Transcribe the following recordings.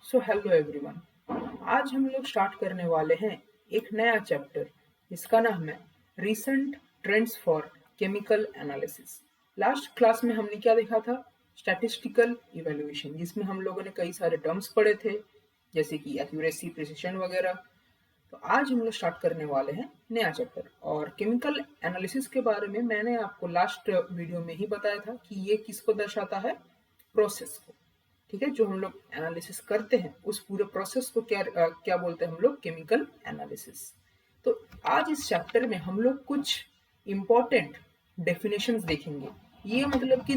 So hello everyone. आज हम लोग स्टार्ट करने वाले हैं एक नया चैप्टर जिसका नाम है recent trends for chemical analysis. Last class में हमने क्या देखा था? स्टैटिस्टिकल इवैल्यूएशन, जिसमें हम लोगों ने कई सारे टर्म्स पढ़े थे जैसे कि एक्यूरेसी, प्रिसिशन वगैरह। तो आज हम लोग स्टार्ट करने वाले हैं नया चैप्टर। और केमिकल एनालिसिस के बारे में मैंने आपको लास्ट वीडियो में ही बताया था कि ये किसको दर्शाता है? प्रोसेस को। ठीक है, जो हम लोग एनालिसिस करते हैं उस पूरे प्रोसेस को क्या बोलते हैं हम लोग? Chemical analysis. तो आज इस चैप्टर में हम लोग कुछ इंपॉर्टेंट डेफिनेशंस देखेंगे। ये मतलब कि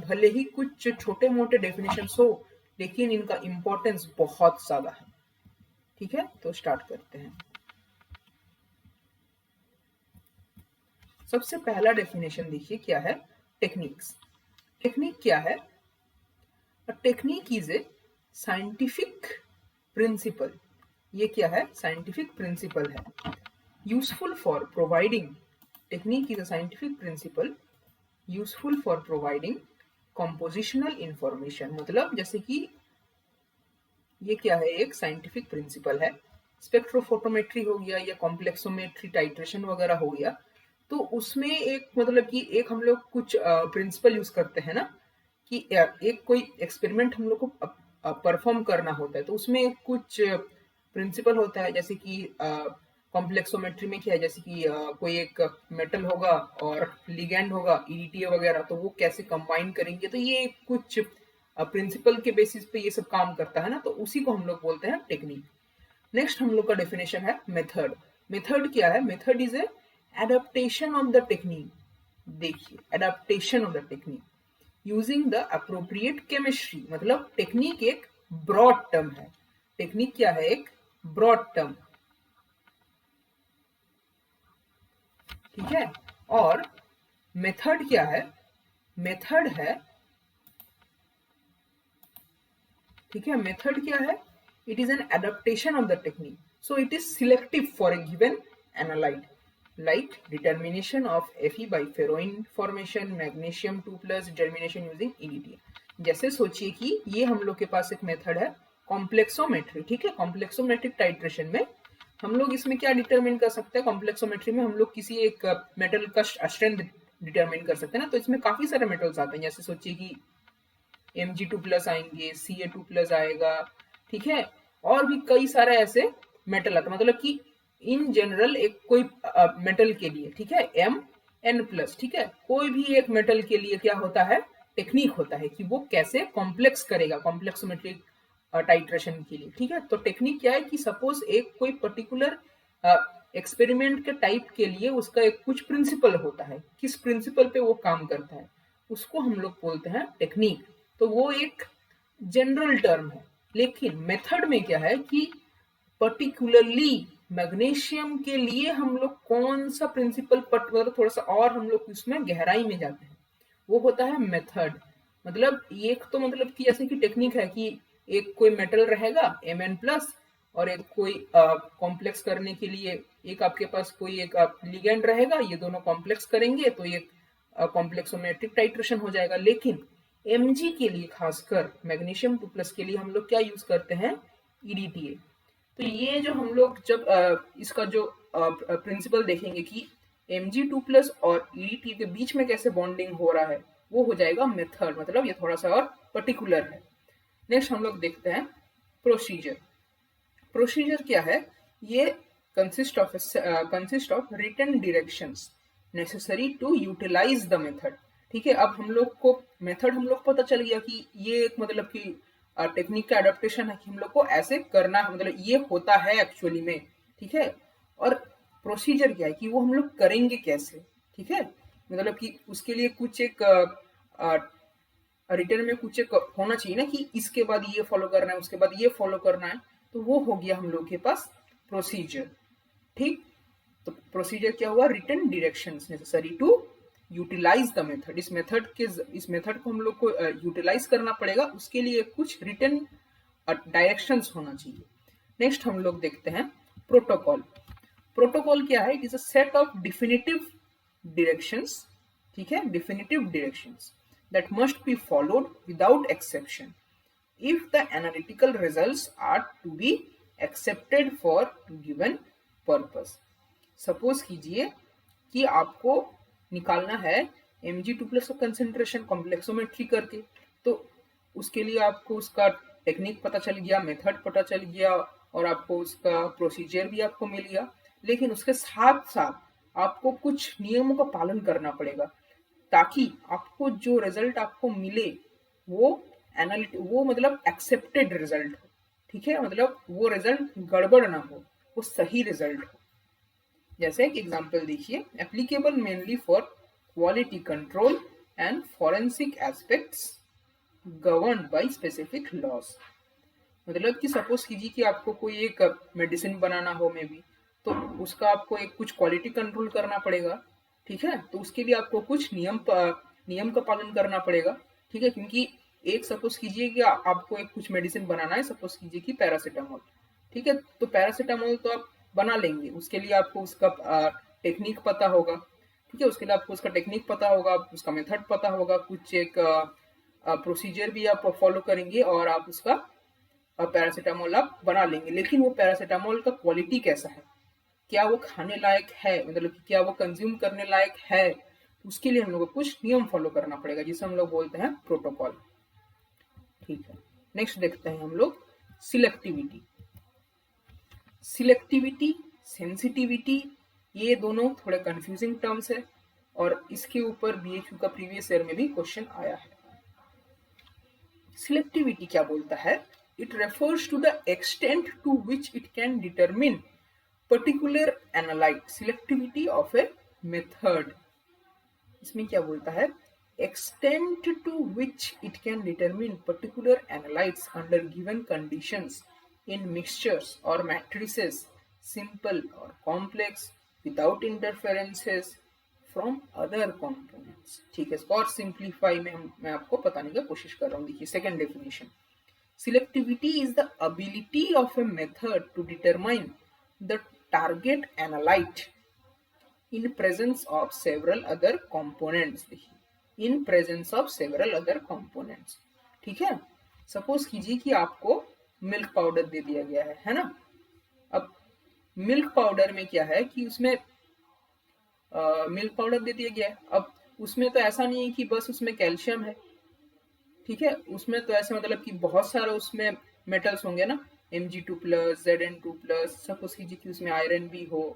भले ही कुछ छोटे मोटे डेफिनेशंस हो, लेकिन इनका इंपॉर्टेंस बहुत ज्यादा है। ठीक है, तो स्टार्ट करते हैं। सबसे पहला डेफिनेशन देखिए क्या है? टेक्निक्स। टेक्निक क्या है? A technique is a scientific principle. ये क्या है? साइंटिफिक प्रिंसिपल है। Useful for providing, technique is a scientific principle useful for providing compositional information. मतलब जैसे कि ये क्या है? एक साइंटिफिक प्रिंसिपल है। स्पेक्ट्रोफोटोमेट्री हो गया या कॉम्प्लेक्सोमेट्री टाइट्रेशन वगैरह हो गया, तो उसमें एक मतलब कि एक हम लोग कुछ प्रिंसिपल यूज करते हैं ना, कि एक कोई एक्सपेरिमेंट हम लोग को परफॉर्म करना होता है, तो उसमें एक कुछ प्रिंसिपल होता है। जैसे कि कॉम्प्लेक्सोमेट्री में क्या है? जैसे कि कोई एक मेटल होगा और लिगैंड होगा, ईडीटीए वगैरह, तो वो कैसे कंबाइन करेंगे, तो ये कुछ प्रिंसिपल के बेसिस पे ये सब काम करता है ना, तो उसी को हम लोग बोलते हैं टेक्निक। नेक्स्ट हम लोग का डेफिनेशन है मेथड। मेथड क्या है? Method is a adaptation of the technique. देखिए, adaptation of the technique using the appropriate chemistry. मतलब टेक्निक एक ब्रॉड टर्म है। टेक्निक क्या है? एक ब्रॉड टर्म। ठीक है, और मेथड क्या है? मेथड है, ठीक है, मेथड क्या है? It is an adaptation of the technique, so it is selective for a given analyte, like determination of Fe by ferroin formation, magnesium 2 plus determination using EDTA। जैसे सोचिए कि ये हम लोग के पास एक मेथड है कॉम्प्लेक्सोमेट्री। ठीक है, कॉम्प्लेक्सोमेट्रिक टाइट्रेशन में हम लोग इसमें क्या डिटरमिन कर सकते हैं? कॉम्प्लेक्सोमेट्री में हम लोग किसी एक मेटल का स्ट्रेंथ डिटरमिन कर सकते हैं ना, तो इसमें काफी सारे मेटल्स आते हैं। जैसे सोचिए कि Mg2+ आएंगे, Ca2+ आएगा, ठीक है, और भी कई सारे ऐसे मेटल आते हैं। मतलब कि इन जनरल एक कोई मेटल के लिए, ठीक है, Mn+, ठीक है, कोई भी एक मेटल के लिए क्या होता है? टेक्निक होता है कि वो कैसे कॉम्प्लेक्स करेगा कॉम्प्लेक्सोमेट्रिक टाइट्रेशन के लिए। ठीक है, तो टेक्निक क्या है कि सपोज एक कोई पर्टिकुलर एक्सपेरिमेंट के टाइप के लिए उसका एक कुछ प्रिंसिपल होता है, किस प्रिंसिपल पे वो काम करता है उसको हम लोग बोलते हैं टेक्निक। तो वो एक जनरल टर्म है। लेकिन मेथड में क्या है कि पर्टिकुलरली मैग्नीशियम के लिए हम लोग कौन सा प्रिंसिपल पर थोड़ा सा और हम लोग उसमें गहराई में जाते हैं, वो होता है मेथड। मतलब एक तो मतलब कि जैसे कि टेक्निक है कि एक कोई मेटल रहेगा Mn+, और एक कोई कॉम्प्लेक्स करने के लिए एक आपके पास कोई एक लिगेंड रहेगा, ये दोनों कॉम्प्लेक्स करेंगे तो ये कॉम्प्लेक्सोमेट्रिक टाइट्रेशन हो जाएगा। लेकिन Mg के लिए, खासकर मैग्नीशियम 2+ के लिए हम लोग क्या यूज करते हैं? EDTA। तो ये जो हम लोग जब इसका जो प्रिंसिपल देखेंगे कि Mg2+ और EDTA के बीच में कैसे बॉन्डिंग हो रहा है, वो हो जाएगा मेथड। मतलब ये थोड़ा सा और पर्टिकुलर है। नेक्स्ट हम लोग देखते हैं प्रोसीजर। प्रोसीजर क्या है? ये consist of written directions necessary to utilize the method. ठीक है, अब हम लोग को मेथड हम लोग पता चल गया कि ये एक मतलब कि टेक्निक का एडेप्टेशन है कि हम लोग को ऐसे करना है, मतलब ये होता है एक्चुअली में। ठीक है, और प्रोसीजर क्या है कि वो हम लोग करेंगे कैसे। ठीक है, मतलब कि उसके लिए कुछ एक रिटर्न में कुछ एक होना चाहिए ना कि इसके बाद ये फॉलो करना है, उसके बाद ये फॉलो करना है, तो वो हो गया हम लोग के पास प्रोसीजर। ठीक, तो प्रोसीजर क्या हुआ? Written directions necessary to utilize the method. इस मेथड को हम लोग को यूटिलाइज करना पड़ेगा, उसके लिए कुछ रिटन डायरेक्शंस होना चाहिए। नेक्स्ट हम लोग देखते हैं प्रोटोकॉल। प्रोटोकॉल क्या है? It is a set of definitive directions, ठीक है, definitive directions that must be followed without exception. if the analytical results are to be accepted for given purpose. Suppose कीजिए कि आपको निकालना है Mg2+ का कंसेंट्रेशन कॉम्प्लेक्सोमेट्री करके, तो उसके लिए आपको उसका टेक्निक पता चल गया, मेथड पता चल गया और आपको उसका प्रोसीजर भी आपको मिल गया, लेकिन उसके साथ साथ आपको कुछ नियमों का पालन करना पड़ेगा ताकि आपको जो रिजल्ट आपको मिले वो मतलब एक्सेप्टेड रिजल्ट हो, ठीक है, मतलब वो रिजल्ट गड़बड़ ना हो, वो सही रिजल्ट हो। जैसे एक एग्जांपल देखिए, applicable mainly for quality control and forensic aspects governed by specific laws. मतलब कि सपोज कीजिए कि आपको कोई एक मेडिसिन बनाना हो मे बी, तो उसका आपको एक कुछ क्वालिटी कंट्रोल करना पड़ेगा, ठीक है, तो उसके लिए आपको कुछ नियम का पालन करना पड़ेगा, ठीक है, क्योंकि एक सपोज कीजिए कि आपको एक कुछ मेडिसिन बनाना है, सपोज कीजिए कि पैरासीटामोल, ठीक है, तो पैरासीटामोल तो आप बना लेंगे, उसके लिए आपको उसका टेक्निक पता होगा, ठीक है, उसके लिए आपको उसका टेक्निक पता होगा, उसका मेथड पता होगा, कुछ एक प्रोसीजर भी आप फॉलो करेंगे और आप उसका पैरासीटामोल आप बना लेंगे। लेकिन वो पैरासीटामोल का क्वालिटी कैसा है, क्या वो खाने लायक है, मतलब कि क्या वो कंज्यूम करने लायक है, उसके लिए हम लोग को कुछ नियम फॉलो करना पड़ेगा जिसे हम लोग बोलते हैं प्रोटोकॉल, ठीक है। नेक्स्ट देखते हैं हम लोग सिलेक्टिविटी। सिलेक्टिविटी, सेंसिटिविटी, ये दोनों थोड़े कंफ्यूजिंग टर्म्स है और इसके ऊपर बीएचयू का प्रीवियस ईयर में भी क्वेश्चन आया है। सिलेक्टिविटी क्या बोलता है? It refers to the extent to which it can determine particular analyte selectivity of a method. इसमें क्या बोलता है? extent to which it can determine particular analytes under given conditions in mixtures or matrices, simple or complex, without interferences from other components। ठीक है, और simplify में मैं आपको बताने की कोशिश कर रहा हूँ। देखिए second definition, selectivity is the ability of a method to determine the target analyte in presence of several other components। देखिए in presence of several other components, ठीक है। सपोज कीजिए कि आपको मिल्क पाउडर दे दिया गया है ना। अब मिल्क पाउडर में क्या है कि उसमें मिल्क पाउडर दे दिया गया है, अब उसमें तो ऐसा नहीं है कि बस उसमें कैल्शियम है, ठीक है, उसमें तो ऐसे मतलब कि बहुत सारे उसमें मेटल्स होंगे ना, Mg2+, Zn2+, सपोज कीजिए कि उसमें आयरन भी हो,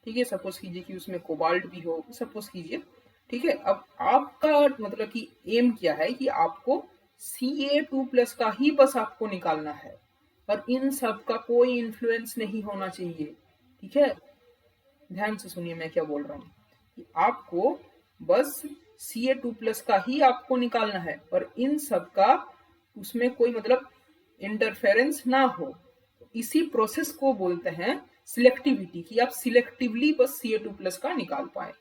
ठीक है, सपोज कीजिए कि उसमें कोबाल्ट भी हो, सपोज कीजिए, ठीक है। अब आपका मतलब कि एम क्या है कि आपको Ca2+ का ही बस आपको निकालना है और इन सब का कोई इन्फ्लुएंस नहीं होना चाहिए, ठीक है। ध्यान से सुनिए मैं क्या बोल रहा हूँ कि आपको बस Ca2+ का ही आपको निकालना है और इन सब का उसमें कोई मतलब इंटरफेरेंस ना हो। इसी प्रोसेस को बोलते हैं सिलेक्टिविटी, कि आप सिलेक्टिवली बस Ca2+ का निकाल पाए,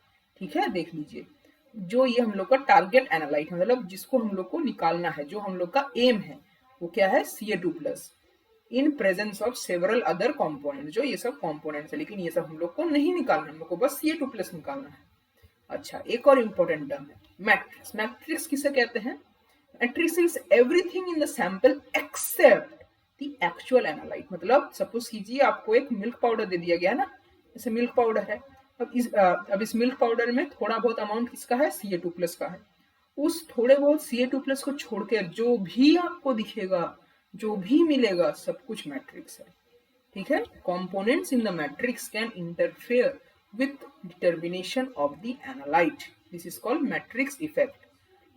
ठीक है। देख लीजिए, जो ये हम लोग का टारगेट एनालाइट मतलब जिसको हम लोग को निकालना है, जो हम लोग का एम है, वो क्या है? Ca2+ in presence of several other component, जो ये सब कंपोनेंट्स है, लेकिन ये सब हम लोग को नहीं निकालना, हम लोग को बस Ca2+ निकालना है। अच्छा, एक और इंपॉर्टेंट टर्म है मैट्रिक्स। मैट्रिक्स किसे कहते हैं? Matrix is everything in the sample except the actual analyte. मतलब सपोज कीजिए आपको एक मिल्क पाउडर दे दिया गया है ना, जैसे मिल्क पाउडर है, अब इस मिल्क पाउडर में थोड़ा बहुत अमाउंट किसका है? Ca2+ का है। उस थोड़े बहुत Ca2+ को छोड़कर जो भी आपको दिखेगा, जो भी मिलेगा, सब कुछ मैट्रिक्स है, ठीक है। Components in the matrix can interfere with determination of the analyte, this is called matrix effect.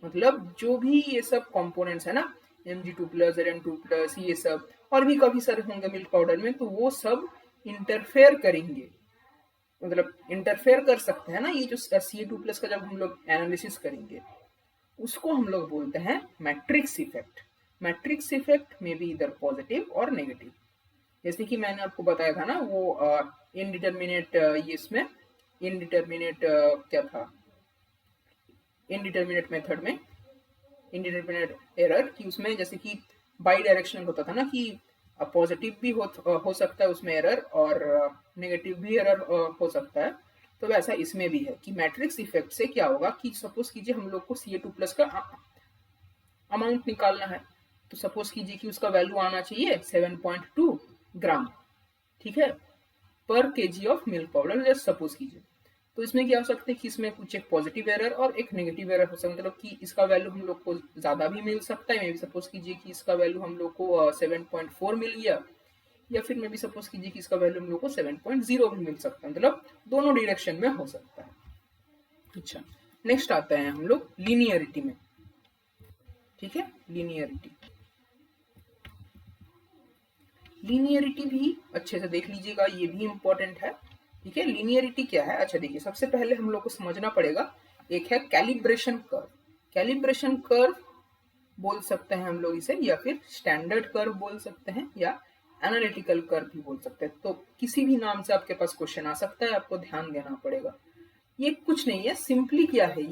मतलब जो भी ये सब कंपोनेंट्स है ना, Mg2+, Zn2+, ये सब और भी काफी सारे होंगे मिल्क पाउडर में, तो वो सब इंटरफेयर करेंगे, मतलब इंटरफेयर कर सकते हैं ना। ये जो Ca2+ का जब हम लोग एनालिसिस करेंगे उसको हम लोग बोलते हैं मैट्रिक्स इफेक्ट। मैट्रिक्स इफेक्ट में भी इधर पॉजिटिव और नेगेटिव, जैसे कि मैंने आपको बताया था ना वो इनडिटर्मिनेट, ये इसमें इनडिटर्मिनेट क्या था, इनडिटर्मिनेट मेथड में इनडिटर्मिनेट एरर, कि उसमें जैसे कि बाई डायरेक्शनल होता था ना, कि पॉजिटिव भी हो सकता है उसमें एरर और नेगेटिव भी एरर हो सकता है। तो वैसा इसमें भी है कि मैट्रिक्स इफेक्ट से क्या होगा कि सपोज कीजिए हम लोग को Ca2+ का अमाउंट निकालना है, तो सपोज कीजिए कि उसका वैल्यू आना चाहिए 7.2 ग्राम, ठीक है, पर KG of milk powder, just suppose कीजिए। तो इसमें क्या हो सकता है कि इसमें कुछ एक पॉजिटिव एरर और एक नेगेटिव एरर हो सकता है, मतलब कि इसका वैल्यू हम लोग को ज्यादा भी मिल सकता है, मे भी सपोज कीजिए कि इसका वैल्यू हम लोग को 7.4 मिल गया, या फिर मे भी सपोज कीजिए कि इसका वैल्यू हम लोग को 7.0 भी मिल सकता है, मतलब दोनों डायरेक्शन में हो सकता है। अच्छा, नेक्स्ट आता है हम लोग लीनियरिटी में, ठीक है, लीनियरिटी। लीनियरिटी भी अच्छे से देख लीजिएगा, ये भी इंपॉर्टेंट है, ठीक है। लीनियरिटी क्या है? अच्छा देखिए, सबसे पहले हम लोग को समझना पड़ेगा, एक है कैलिब्रेशन कर्व। कैलिब्रेशन कर्व बोल सकते हैं हम लोग इसे, या फिर स्टैंडर्ड कर्व बोल सकते हैं, या एनालिटिकल कर्व भी बोल सकते हैं। तो किसी भी नाम से आपके पास क्वेश्चन आ सकता है, आपको ध्यान देना पड़ेगा। ये कुछ नहीं है, सिंपली क्या है,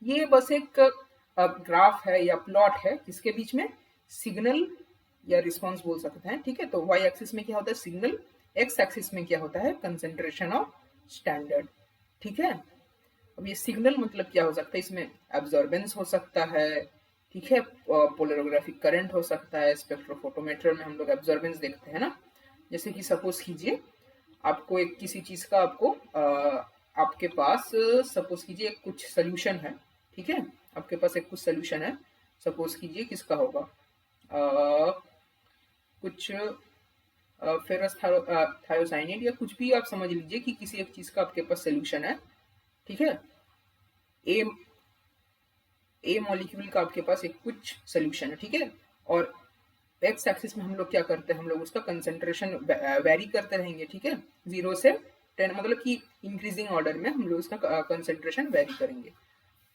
ये बस एक ग्राफ है या प्लॉट है, किसके बीच में, सिग्नल या रिस्पॉन्स बोल सकते हैं, ठीक है। तो वाई एक्सिस में क्या होता है, सिग्नल, एक्स एक्सिस में क्या होता है, कंसेंट्रेशन ऑफ स्टैंडर्ड, ठीक है। अब ये सिग्नल मतलब क्या हो सकता है, इसमें एब्जॉर्बेंस हो सकता है, ठीक है, पोलरोग्राफिक करंट हो सकता है, स्पेक्ट्रोफोटोमीटर में हम लोग एब्जॉर्बेंस देखते हैं ना। जैसे कि सपोज कीजिए आपको एक किसी चीज का आपके पास सपोज कीजिए कुछ सोल्यूशन है, ठीक है, आपके पास एक कुछ सोल्यूशन है, सपोज कीजिए किसका होगा, कुछ फेरस थायोसाइनेट या कुछ भी आप समझ लीजिए कि किसी एक चीज का आपके पास सोल्यूशन है, ठीक है। ए मॉलिक्यूल का आपके पास एक कुछ सोल्यूशन है, ठीक है, और एक्स एक्सिस में हम लोग क्या करते हैं, हम लोग उसका कंसेंट्रेशन वेरी करते रहेंगे, ठीक है, 0 से 10, मतलब कि इंक्रीजिंग ऑर्डर में हम लोग इसका कंसेंट्रेशन वेरी करेंगे।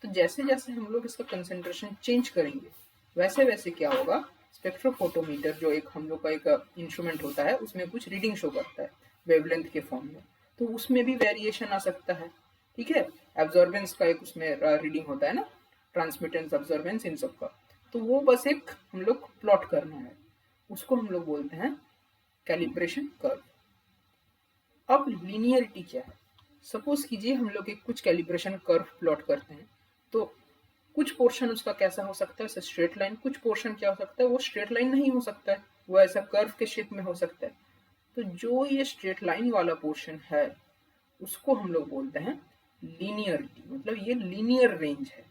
तो जैसे जैसे हम लोग इसका कंसेंट्रेशन चेंज करेंगे, वैसे वैसे क्या होगा, स्पेक्ट्रोफोटोमीटर जो एक हम लोग का एक इंस्ट्रूमेंट होता है, उसमें कुछ रीडिंग शो करता है वेवलेंथ के फॉर्म में, तो उसमें भी वेरिएशन आ सकता है, ठीक है। एब्जॉर्बेंस का एक उसमें रीडिंग होता है ना, ट्रांसमिटेंस, ऑब्जर्वेंस, इन सब का। तो वो बस एक हम लोग प्लॉट करना है, उसको हम लोग बोलते हैं कैलिब्रेशन कर्व। अब लीनियरिटी क्या है, सपोज कीजिए हम लोग एक कुछ कैलिब्रेशन कर्व प्लॉट करते हैं, तो कुछ पोर्शन उसका कैसा हो सकता है, स्ट्रेट लाइन, कुछ पोर्शन क्या हो सकता है, वो स्ट्रेट लाइन नहीं हो सकता है, वो ऐसा कर्व के शेप में हो सकता है। तो जो ये स्ट्रेट लाइन वाला पोर्शन है, उसको हम लोग बोलते हैं लीनियरिटी, मतलब ये लीनियर रेंज है,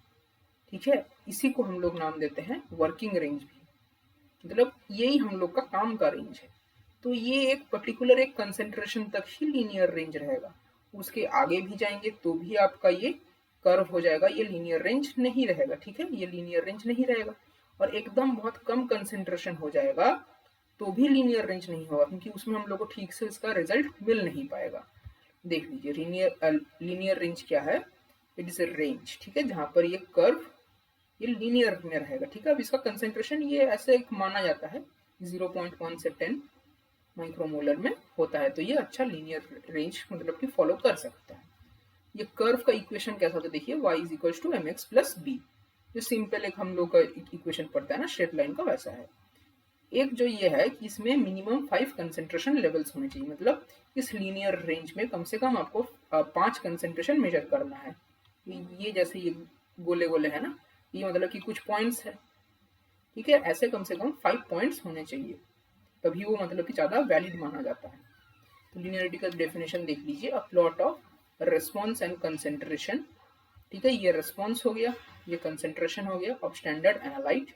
ठीक है। इसी को हम लोग नाम देते हैं वर्किंग रेंज भी, मतलब यही हम लोग का काम का रेंज है। तो ये एक पर्टिकुलर एक कंसेंट्रेशन तक ही लीनियर रेंज रहेगा, उसके आगे भी जाएंगे तो भी आपका ये कर्व हो जाएगा, ये लीनियर रेंज नहीं रहेगा, ठीक है, ये लीनियर रेंज नहीं रहेगा। और एकदम बहुत कम कंसेंट्रेशन हो जाएगा तो भी लीनियर रेंज नहीं होगा, क्योंकि उसमें हम लोग को ठीक से इसका रिजल्ट मिल नहीं पाएगा। देख लीजिए लीनियर रेंज क्या है, इट इज ए रेंज, ठीक है, जहां पर ये कर्व ये लीनियर में रहेगा, ठीक है। अब इसका कंसेंट्रेशन ये ऐसे एक माना जाता है 0.1 से 10 माइक्रोमोलर में होता है, तो ये अच्छा लीनियर रेंज मतलब कि फॉलो कर सकता है। ये कर्व का इक्वेशन कैसा होता है, देखिए y is equal to M X plus B, जो सिंपल एक हम लोग का इक्वेशन पड़ता है ना स्ट्रेट लाइन का, वैसा है। एक जो ये है कि इसमें मिनिमम 5 कंसेंट्रेशन लेवल्स होने चाहिए, मतलब इस लीनियर रेंज में कम से कम आपको 5 कंसेंट्रेशन मेजर करना है। ये जैसे ये गोले गोले है ना, ये मतलब कि कुछ पॉइंट्स है, ठीक है, ऐसे कम से कम 5 पॉइंट्स होने चाहिए, तभी वो मतलब कि ज्यादा वैलिड माना जाता है। तो लीनियरिटी का डेफिनेशन देख लीजिए, a plot of response and concentration, ठीक है, ये रेस्पॉन्स हो गया, ये कंसेंट्रेशन हो गया of standard analyte,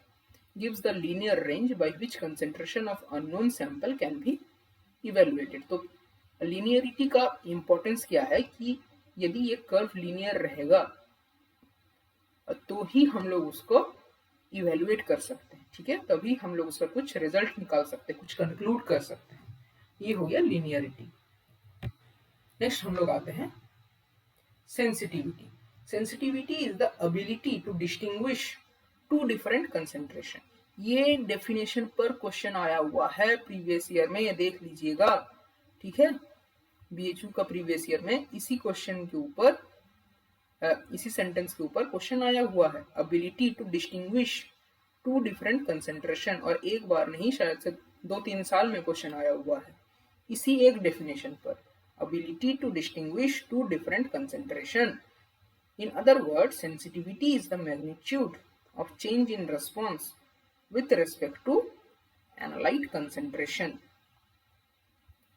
gives the linear range by which concentration of unknown sample can be evaluated। तो linearity का इंपॉर्टेंस क्या है कि यदि ये कर्व लीनियर रहेगा तो ही हम लोग उसको इवेल्युएट कर सकते हैं, ठीक है, तभी हम लोग उसका कुछ रिजल्ट निकाल सकते हैं, कुछ कंक्लूड कर सकते हैं। ये हो गया लीनियरिटी। नेक्स्ट हम लोग आते हैं sensitivity. Sensitivity is the ability to distinguish two different concentration. ये डेफिनेशन पर क्वेश्चन आया हुआ है प्रीवियस ईयर में, ये देख लीजिएगा, ठीक है, बीएचयू का प्रीवियस ईयर में इसी क्वेश्चन के ऊपर इसी सेंटेंस के ऊपर क्वेश्चन आया हुआ है, ability to distinguish two different concentration, और एक बार नहीं शायद से 2-3 साल में क्वेश्चन आया हुआ है इसी एक डेफिनेशन पर, ability to distinguish two different concentration। In other words, sensitivity is the magnitude of change in response with respect to analyte concentration.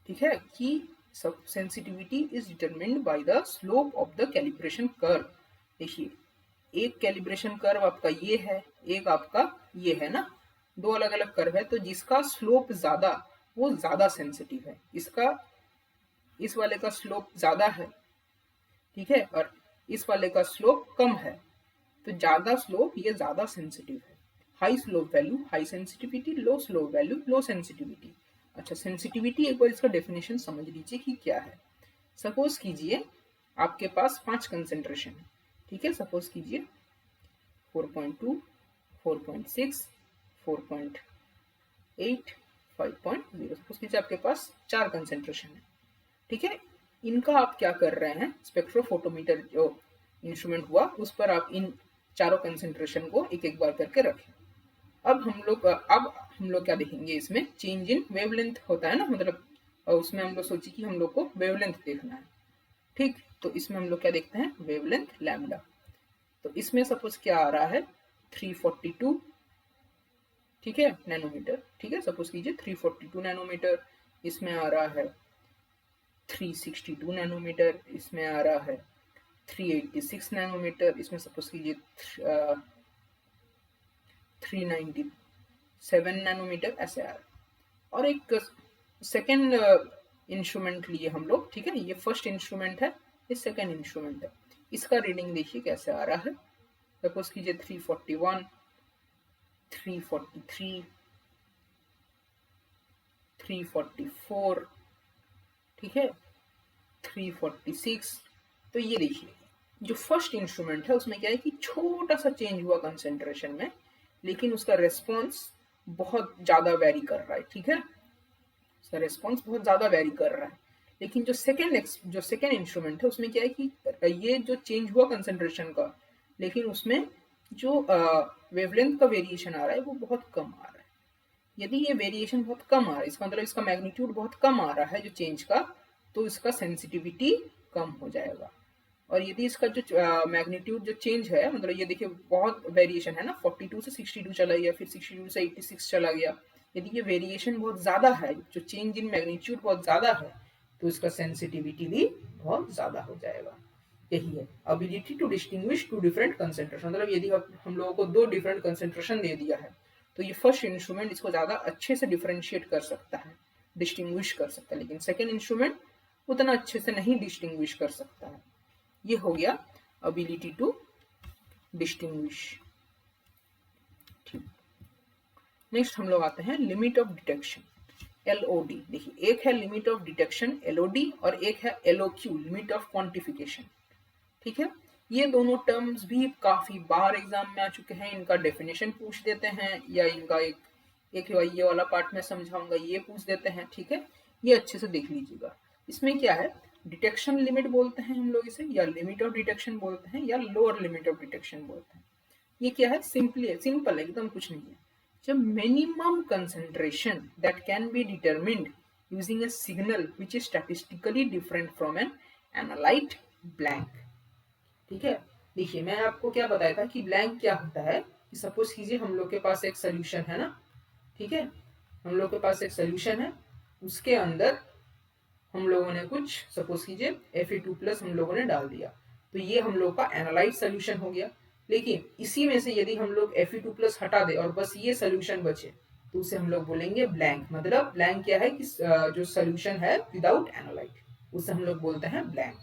ठीक है, कि sensitivity is determined by the slope of the calibration curve. देखिए, एक calibration curve आपका ये है, एक आपका ये है ना, दो अलग अलग कर्व है, तो जिसका स्लोप ज्यादा वो ज्यादा सेंसिटिव है, इसका इस वाले का स्लोप ज्यादा है, ठीक है, और इस वाले का स्लोप कम है, तो ज्यादा स्लोप ये ज्यादा सेंसिटिव है। High slope value high sensitivity, low slope value low sensitivity. अच्छा, सेंसिटिविटी एक बार इसका डेफिनेशन समझ लीजिए कि क्या है। सपोज कीजिए आपके पास 5 कंसेंट्रेशन है, ठीक है, सपोज कीजिए 4.2, 4.6, 4.8, 5.0, सपोज कीजिए आपके पास 4 कंसेंट्रेशन है, ठीक है। इनका आप क्या कर रहे हैं, स्पेक्ट्रोफोटोमीटर जो इंस्ट्रूमेंट हुआ उस पर आप इन चारों कंसेंट्रेशन को एक एक बार करके रखें। अब हम लोग क्या देखेंगे, इसमें चेंज इन वेवलेंथ होता है ना, मतलब उसमें हम लोग सोचे कि हम लोग को वेवलेंथ देखना है, ठीक, तो इसमें हम लोग क्या देखते हैं, वेवलेंथ लैम्डा। तो इसमें सपोज क्या आ रहा है, 342, ठीक है, नैनोमीटर, ठीक है, सपोज कीजिए 342 नैनोमीटर, इसमें आ रहा है 362 नैनोमीटर, इसमें आ रहा है 386 नैनोमीटर, इसमें सपोज कीजिए 397 नैनोमीटर, ऐसे आ रहा है। और एक सेकेंड इंस्ट्रूमेंट लिए हम लोग, ठीक है, ये फर्स्ट इंस्ट्रूमेंट है, ये सेकेंड इंस्ट्रूमेंट है, इसका रीडिंग देखिए कैसे आ रहा है। सपोज कीजिए 341, 343, 344, ठीक है, 346। तो ये देखिए, जो फर्स्ट इंस्ट्रूमेंट है उसमें क्या है कि छोटा सा चेंज हुआ कंसेंट्रेशन में, लेकिन उसका रेस्पॉन्स बहुत ज्यादा वेरी कर रहा है, ठीक है, उसका रेस्पॉन्स बहुत ज्यादा वेरी कर रहा है। लेकिन जो सेकेंड इंस्ट्रूमेंट है उसमें क्या है कि ये जो चेंज हुआ कंसेंट्रेशन का, लेकिन उसमें जो वेवलेंथ का वेरिएशन आ रहा है वो बहुत कम आ रहा है। यदि ये वेरिएशन बहुत कम आ रहा है, इसका मतलब इसका मैग्नीट्यूड बहुत कम आ रहा है जो चेंज का, तो इसका सेंसिटिविटी कम हो जाएगा। और यदि इसका जो मैग्नीट्यूड जो चेंज है, मतलब ये देखिए बहुत वेरिएशन है ना, 42 से 62 चला गया, फिर 62 से 86 चला गया, यदि ये वेरिएशन बहुत ज्यादा है, जो चेंज इन मैग्नीट्यूड बहुत ज्यादा है, तो इसका सेंसिटिविटी भी बहुत ज्यादा हो जाएगा। यही है ability to distinguish two different concentration, मतलब यदि हम लोगों को दो डिफरेंट कंसेंट्रेशन दे दिया है, तो ये फर्स्ट इंस्ट्रूमेंट इसको ज्यादा अच्छे से डिफरेंशिएट कर सकता है, डिस्टिंग्विश कर सकता है, लेकिन सेकेंड इंस्ट्रूमेंट उतना अच्छे से नहीं डिस्टिंग्विश कर सकता है। ये हो गया अबिलिटी टू डिस्टिंग्विश, ठीक। नेक्स्ट हम लोग आते हैं लिमिट ऑफ डिटेक्शन, LOD। देखिए, एक है लिमिट ऑफ डिटेक्शन LOD और एक है LOQ, लिमिट ऑफ क्वांटिफिकेशन, ठीक है। ये दोनों टर्म्स भी काफी बार एग्जाम में आ चुके हैं, इनका डेफिनेशन पूछ देते हैं, या इनका एक ये वाला पार्ट में समझाऊंगा, ये पूछ देते हैं, ठीक है, ये अच्छे से देख लीजिएगा। इसमें क्या है, डिटेक्शन लिमिट बोलते हैं हम लोग इसे, या लिमिट ऑफ डिटेक्शन बोलते हैं, या लोअर लिमिट ऑफ डिटेक्शन बोलते हैं। ये क्या है, सिंपल है, एकदम कुछ नहीं है। जब minimum concentration that can be determined using a signal which is statistically different from an analyte blank, ठीक है। देखिए, मैं आपको क्या बताया था कि ब्लैंक क्या होता है, कि सपोज कीजिए हम लोग के पास एक सोल्यूशन है ना, ठीक है, हम लोग के पास एक सोल्यूशन है, उसके अंदर हम लोगों ने कुछ सपोज कीजिए Fe2+ हम लोगों ने डाल दिया, तो ये हम लोग का एनालाइज सोल्यूशन हो गया। लेकिन इसी में से यदि हम लोग Fe2+ हटा दे और बस ये सोल्यूशन बचे, तो उसे हम लोग बोलेंगे ब्लैंक। मतलब ब्लैंक क्या है कि जो सोल्यूशन है विदाउट एनालाइट, उसे हम लोग बोलते हैं ब्लैंक।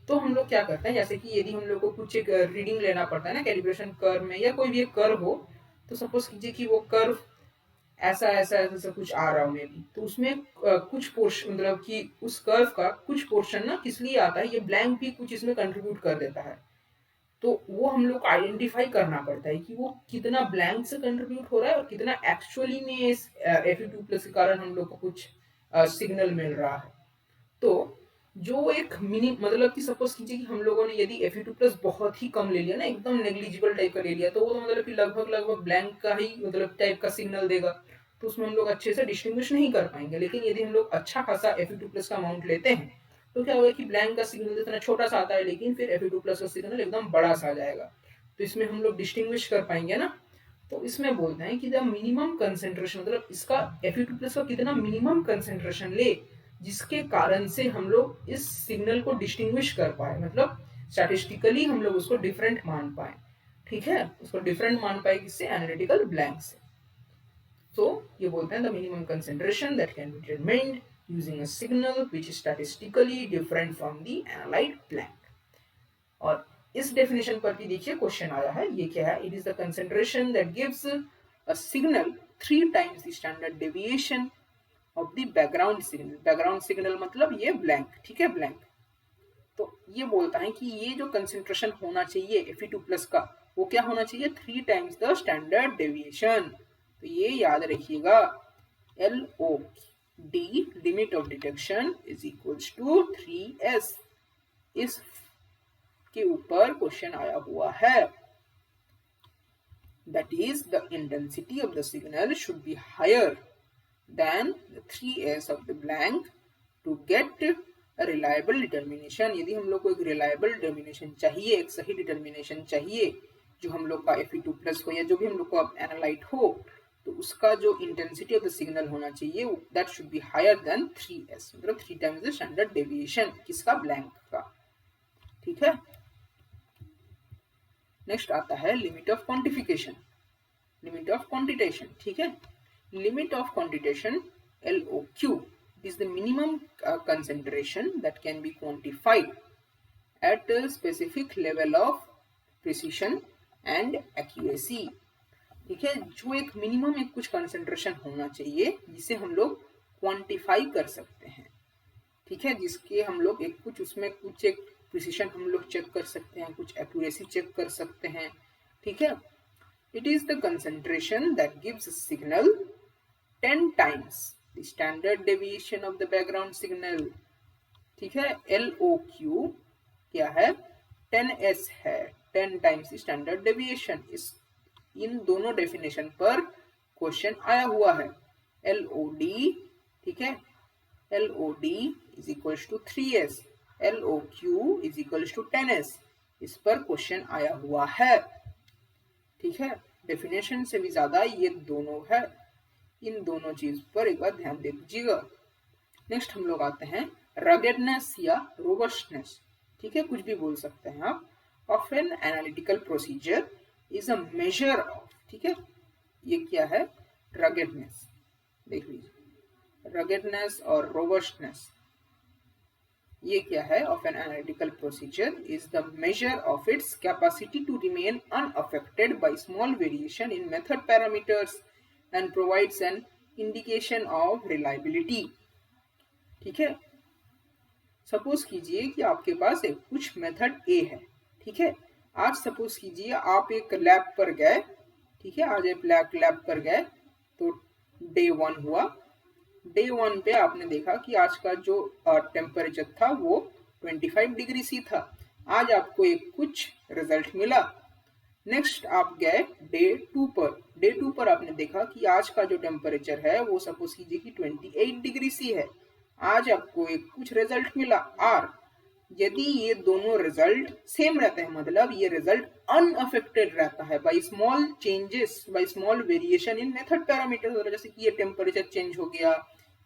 तो हम लोग क्या करते हैं, जैसे कि यदि हम लोग को कुछ एक रीडिंग लेना पड़ता है ना कैलिब्रेशन कर्व में, या कोई भी एक कर्व हो, तो सपोज कीजिए कि वो कर्व ऐसा कुछ आ रहा हो मे भी, तो उसमें कुछ पोर्शन, मतलब कि उस कर्व का कुछ पोर्शन ना किस लिए आता है, ये ब्लैंक भी कुछ इसमें कंट्रीब्यूट कर देता है। तो वो हम लोग आइडेंटिफाई करना पड़ता है कि वो कितना ब्लैंक से कंट्रीब्यूट हो रहा है और कितना एक्चुअली में इस Fe2+ के कारण हम लोग को कुछ सिग्नल मिल रहा है। तो जो एक मिनी, मतलब कि सपोज कीजिए कि हम लोगों ने यदि Fe2+ बहुत ही कम ले लिया ना, एकदम नेग्लिजिबल टाइप का ले लिया, तो वो तो मतलब कि लगभग ब्लैंक का ही मतलब टाइप का सिग्नल देगा, तो उसमें हम लोग अच्छे से डिस्टिंग्विश नहीं कर पाएंगे। लेकिन यदि हम लोग अच्छा खासा Fe2+ का अमाउंट लेते हैं, तो क्या होगा कि ब्लैंक का सिग्नल इतना छोटा सा आता है, लेकिन फिर Fe2+ का सिग्नल एकदम बड़ा सा आ जाएगा, तो इसमें हम लोग डिस्टिंग्विश कर पाएंगे ना। तो इसमें बोलते हैं कि द मिनिमम कंसेंट्रेशन, मतलब इसका Fe2+ का कितना मिनिमम कंसेंट्रेशन ले जिसके कारण से हम लोग इस सिग्नल को डिस्टिंग्विश कर पाए, मतलब स्टैटिस्टिकली हम लोग उसको डिफरेंट मान पाए। ठीक है, उसको डिफरेंट मान पाए किससे, एनालिटिकल ब्लैंक से। तो ये बोलते हैं the minimum concentration that can be determined using a signal which is statistically different from the analyte blank. और इस डेफिनेशन पर भी देखिए क्वेश्चन आया है, ये क्या है, it is the concentration that gives a signal 3 times the standard deviation of the background signal. Background signal मतलब ये ब्लैंक, ठीक है, ब्लैंक। तो ये बोलता है कि ये जो कंसेंट्रेशन होना चाहिए Fe2+ का, वो क्या होना चाहिए, 3 टाइम्स द स्टैंडर्ड डेविएशन। तो ये याद रखिएगा, LOD limit of detection is equals to 3s। इस के ऊपर क्वेश्चन आया हुआ है। That is, the intensity of the signal should be higher than the 3s of the blank to get a reliable determination। यदि हम लोग को एक reliable determination चाहिए, एक सही determination चाहिए, जो हम लोग का Fe2+ हो या जो भी हम लोग का एनालाइट हो, तो उसका जो इंटेंसिटी ऑफ द सिग्नल होना चाहिए that should be higher than 3s, मतलब 3 टाइम्स द स्टैंडर्ड डेविएशन किसका, ब्लैंक का। ठीक है, नेक्स्ट आता है limit of quantification, limit of quantitation. ठीक है, limit of quantitation LOQ is the minimum concentration that can be quantified at a specific level of precision and accuracy। ठीक है, जो एक मिनिमम एक कुछ कंसेंट्रेशन होना चाहिए जिसे हम लोग क्वांटिफाई कर सकते हैं। ठीक है, जिसके हम लोग एक कुछ उसमें कुछ एक प्रिसिशन हम लोग चेक कर सकते हैं, कुछ एक्यूरेसी चेक कर सकते हैं। ठीक है, it is the concentration that gives signal 10 times the standard deviation of the background signal. ठीक है, LOQ क्या है, 10s है, 10 टाइम्स स्टैंडर्ड डेविएशन। इस इन दोनों डेफिनेशन पर क्वेश्चन आया हुआ है। LOD, ठीक है, LOD is equals to 3s, LOQ is equals to 10s, इस पर क्वेश्चन आया हुआ है। ठीक है, डेफिनेशन से भी ज्यादा ये दोनों है, इन दोनों चीज पर एक बार ध्यान दे दीजिएगा। नेक्स्ट हम लोग आते हैं रगेडनेस या रोबस्टनेस। ठीक है, कुछ भी बोल सकते हैं आप, of an analytical procedure is a measure of. ठीक है, ये क्या है, रगेडनेस, देख लीजिए, रगेडनेस और रोबस्टनेस ये क्या है, of an analytical procedure is the measure of its capacity to remain unaffected by small variation in method parameters and provides an indication of reliability. ठीक है, सपोज कीजिए कि आपके पास एक कुछ मेथड ए है। ठीक है, आज सपोज कीजिए आप एक लैब पर गए। ठीक है, आज एक लैब पर गए, तो डे 1 हुआ। डे 1 पे आपने देखा कि आज का जो टेम्परेचर था वो 25 डिग्री सी था। आज आपको एक कुछ रिजल्ट मिला। नेक्स्ट आप गए डे 2 पर। डे 2 पर आपने देखा कि आज का जो टेम्परेचर है वो सपोज कीजिए कि 28 डिग्री सी है। आज आपको एक कुछ रिजल्ट मिला R। यदि ये दोनों रिजल्ट सेम रहते हैं, मतलब ये रिजल्ट अनअफेक्टेड रहता है by small changes, bye small variation in method parameters, जैसे कि ये टेम्परेचर चेंज हो गया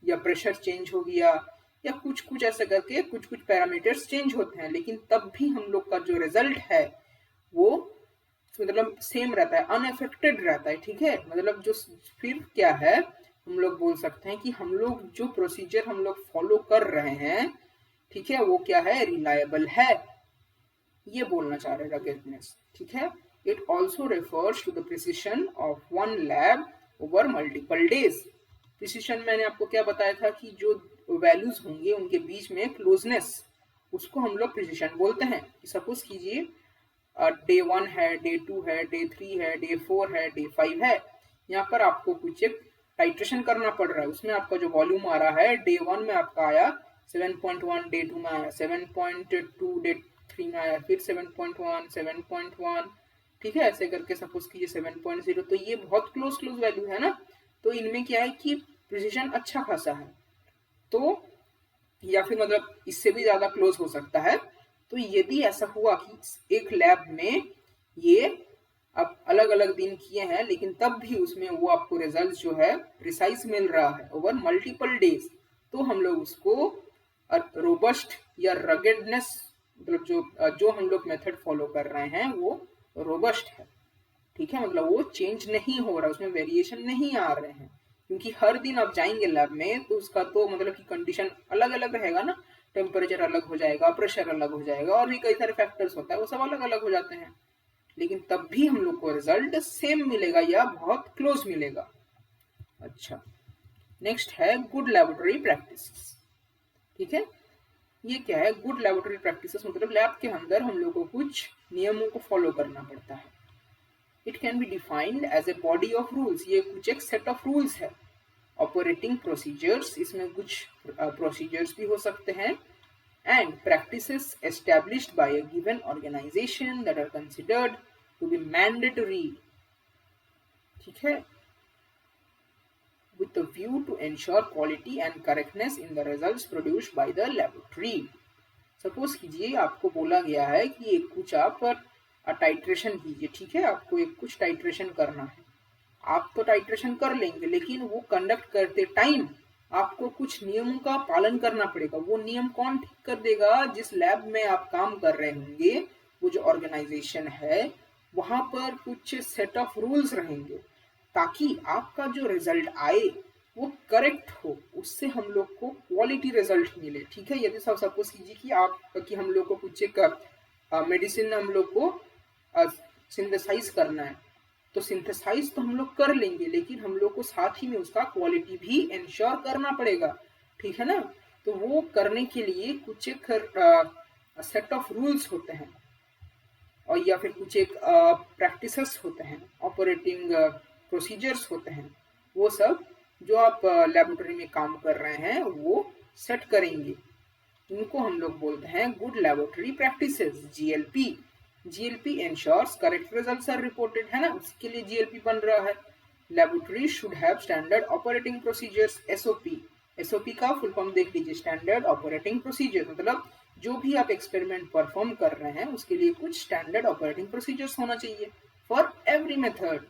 या प्रेशर चेंज हो गया या कुछ कुछ ऐसे करके कुछ कुछ पैरामीटर्स चेंज होते हैं, लेकिन तब भी हम लोग का जो रिजल्ट है वो मतलब सेम रहता है, अनअफेक्टेड रहता है। ठीक है, मतलब जो फिर क्या है, हम लोग बोल सकते हैं कि हम लोग जो प्रोसीजर हम लोग फॉलो कर रहे हैं, ठीक है, वो क्या है, रिलायबल है, ये बोलना चाह रहे रगेडनेस। ठीक है, it also refers to the precision of one lab over multiple days. Precision मैंने आपको क्या बताया था कि जो वैल्यूज होंगे उनके बीच में क्लोजनेस, उसको हम लोग प्रिसिशन बोलते हैं। सपोज कीजिए डे 1 है, डे 2 है, डे 3 है, डे 4 है, डे 5 है। यहाँ पर आपको कुछ एक टाइट्रेशन करना पड़ रहा है, उसमें आपका जो वॉल्यूम आ रहा है डे 1 में आपका आया 7.1, डे 2 में आया 7.2, डे 3 में आया फिर 7.1, 7.1। ठीक है, ऐसे करके सपोज कीजिए 7.0। तो ये बहुत क्लोज वैल्यू है ना, तो इनमें क्या है कि प्रिसिशन अच्छा खासा है। तो या फिर मतलब इससे भी ज्यादा क्लोज हो सकता है। तो यदि ऐसा हुआ कि एक लैब में ये आप अलग अलग दिन किए हैं लेकिन तब भी उसमें वो आपको रिजल्ट जो है प्रिसाइज मिल रहा है ओवर मल्टीपल डेज, तो हम लोग उसको रोबस्ट या रगेडनेस, मतलब जो हम लोग मेथड फॉलो कर रहे हैं वो रोबस्ट है। ठीक है, मतलब वो चेंज नहीं हो रहा, उसमें वेरिएशन नहीं आ रहे हैं, क्योंकि हर दिन आप जाएंगे लैब में तो उसका तो मतलब कि कंडीशन अलग अलग रहेगा ना, टेम्परेचर अलग हो जाएगा, प्रेशर अलग हो जाएगा, और भी कई सारे फैक्टर्स होता है, वो सब अलग अलग हो जाते हैं, लेकिन तब भी हम लोग को रिजल्ट सेम मिलेगा या बहुत क्लोज मिलेगा। अच्छा, नेक्स्ट है गुड लेबोरेटरी प्रैक्टिस। ठीक है, ये क्या है गुड लेबोरेटरी प्रैक्टिसेस, मतलब लैब के अंदर हम लोग को कुछ नियमों को फॉलो करना पड़ता है। It can be defined as a body of rules, ये कुछ एक सेट ऑफ रूल्स है। ऑपरेटिंग प्रोसीजर्स, इसमें कुछ प्रोसीजर्स भी हो सकते हैं, and practices established by a given organization that are considered to be mandatory. ठीक है, with a view to ensure quality and correctness in the results produced by the laboratory. Suppose कीजिए आपको बोला गया है कि एक कुछ आप टाइट्रेशन कीजिए। ठीक है, आपको एक कुछ टाइट्रेशन करना है, आप तो टाइट्रेशन कर लेंगे, लेकिन वो कंडक्ट करते टाइम आपको कुछ नियमों का पालन करना पड़ेगा। वो नियम कौन ठीक कर देगा? जिस लैब में आप काम कर रहे होंगे, वो जो ऑर्गेनाइजेशन है, वहां पर कुछ सेट ऑफ रूल्स रहेंगे ताकि आपका जो रिजल्ट आए वो करेक्ट हो, उससे हम लोग को क्वालिटी रिजल्ट मिले। ठीक है, यदि सपोज कीजिए कि हम लोग को कुछ एक मेडिसिन हम लोग को सिंथेसाइज करना है, तो सिंथेसाइज तो हम लोग कर लेंगे, लेकिन हम लोग को साथ ही में उसका क्वालिटी भी इंश्योर करना पड़ेगा। ठीक है ना, तो वो करने के लिए कुछ एक सेट ऑफ रूल्स होते हैं, और या फिर कुछ एक प्रैक्टिसेस होते हैं, ऑपरेटिंग प्रोसीजर्स होते हैं, वो सब जो आप लेबोरेटरी में काम कर रहे हैं वो सेट करेंगे। इनको हम लोग बोलते हैं good laboratory practices, GLP. GLP ensures correct results are reported, है ना, उसके लिए जीएलपी बन रहा है। Laboratory should have standard operating procedures, SOP. SOP का फुल फॉर्म देख लीजिए, स्टैंडर्ड ऑपरेटिंग प्रोसीजर, मतलब जो भी आप एक्सपेरिमेंट परफॉर्म कर रहे हैं उसके लिए कुछ स्टैंडर्ड ऑपरेटिंग प्रोसीजर्स होना चाहिए for every method.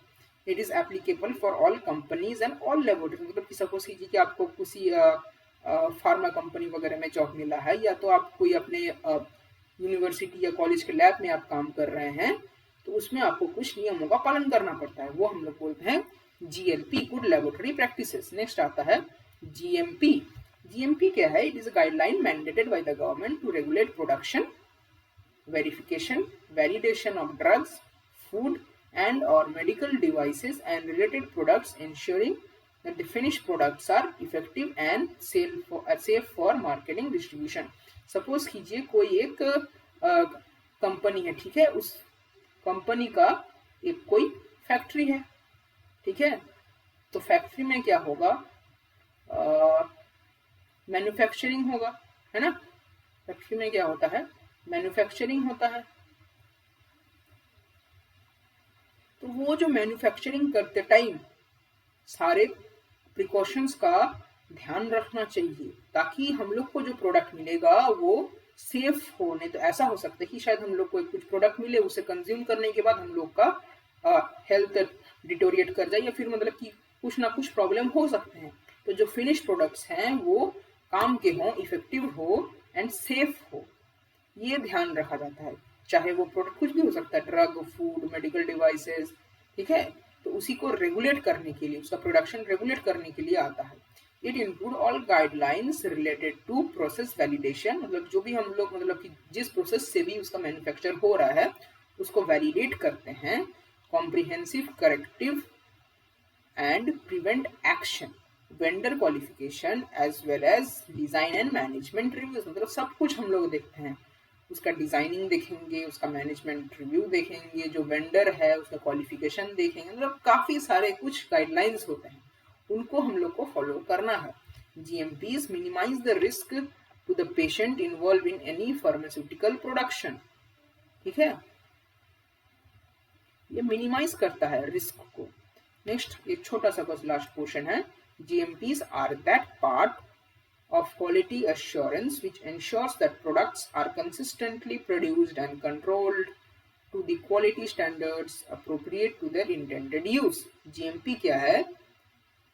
It is applicable for all companies and all laboratories, मतलब कि सपोज कीजिए कि आपको किसी फार्मा कंपनी वगैरह में जॉब मिला है, या तो आप कोई अपने यूनिवर्सिटी या कॉलेज के लैब में आप काम कर रहे हैं, तो उसमें आपको कुछ नियमों का पालन करना पड़ता है, वो हम लोग बोलते हैं GLP, good laboratory practices. Next आता है जीएमपी। जीएमपी क्या है? It is a guideline mandated by the government to regulate production, verification, validation of drugs, food and or medical devices and related products, ensuring that the finished products are effective and safe for marketing distribution. Suppose कीजिए कोई एक company है, ठीक है, उस company का एक कोई फैक्ट्री है। ठीक है, तो फैक्ट्री में क्या होगा? मैन्युफैक्चरिंग होगा, है ना। फैक्ट्री में क्या होता है? मैन्युफैक्चरिंग होता है। तो वो जो मैन्युफैक्चरिंग करते टाइम सारे प्रिकॉशंस का ध्यान रखना चाहिए, ताकि हम लोग को जो प्रोडक्ट मिलेगा वो सेफ हो। नहीं तो ऐसा हो सकता है कि शायद हम लोग को कुछ प्रोडक्ट मिले, उसे कंज्यूम करने के बाद हम लोग का हेल्थ डिटोरिएट कर जाए, या फिर मतलब कि कुछ ना कुछ प्रॉब्लम हो सकते हैं। तो जो फिनिश प्रोडक्ट्स हैं वो काम के हों, इफेक्टिव हो एंड सेफ हो, ये ध्यान रखा जाता है। चाहे वो प्रोडक्ट कुछ भी हो सकता है, ड्रग, फूड, मेडिकल डिवाइसेस। ठीक है, तो उसी को रेगुलेट करने के लिए, उसका प्रोडक्शन रेगुलेट करने के लिए आता है। It include all guidelines related to process validation, मतलब जो भी हम लोग मतलब कि जिस प्रोसेस से भी उसका मैन्युफैक्चर हो रहा है उसको वैलिडेट करते हैं। Comprehensive corrective and prevent action, vendor qualification as well as design and management reviews, मतलब सब कुछ हम लोग देखते हैं। उसका डिजाइनिंग देखेंगे, उसका मैनेजमेंट रिव्यू देखेंगे, जो वेंडर है उसका क्वालिफिकेशन देखेंगे, मतलब काफी सारे कुछ गाइडलाइंस होते हैं, उनको हम लोग को फॉलो करना है। GMPs minimise the risk to the patient involve in any pharmaceutical production. ठीक है, ये मिनिमाइज करता है रिस्क को। नेक्स्ट एक छोटा सा बस लास्ट क्वेश्चन है। GMPs are that part of quality assurance which ensures that products are consistently produced and controlled to the quality standards appropriate to their intended use. GMP क्या है?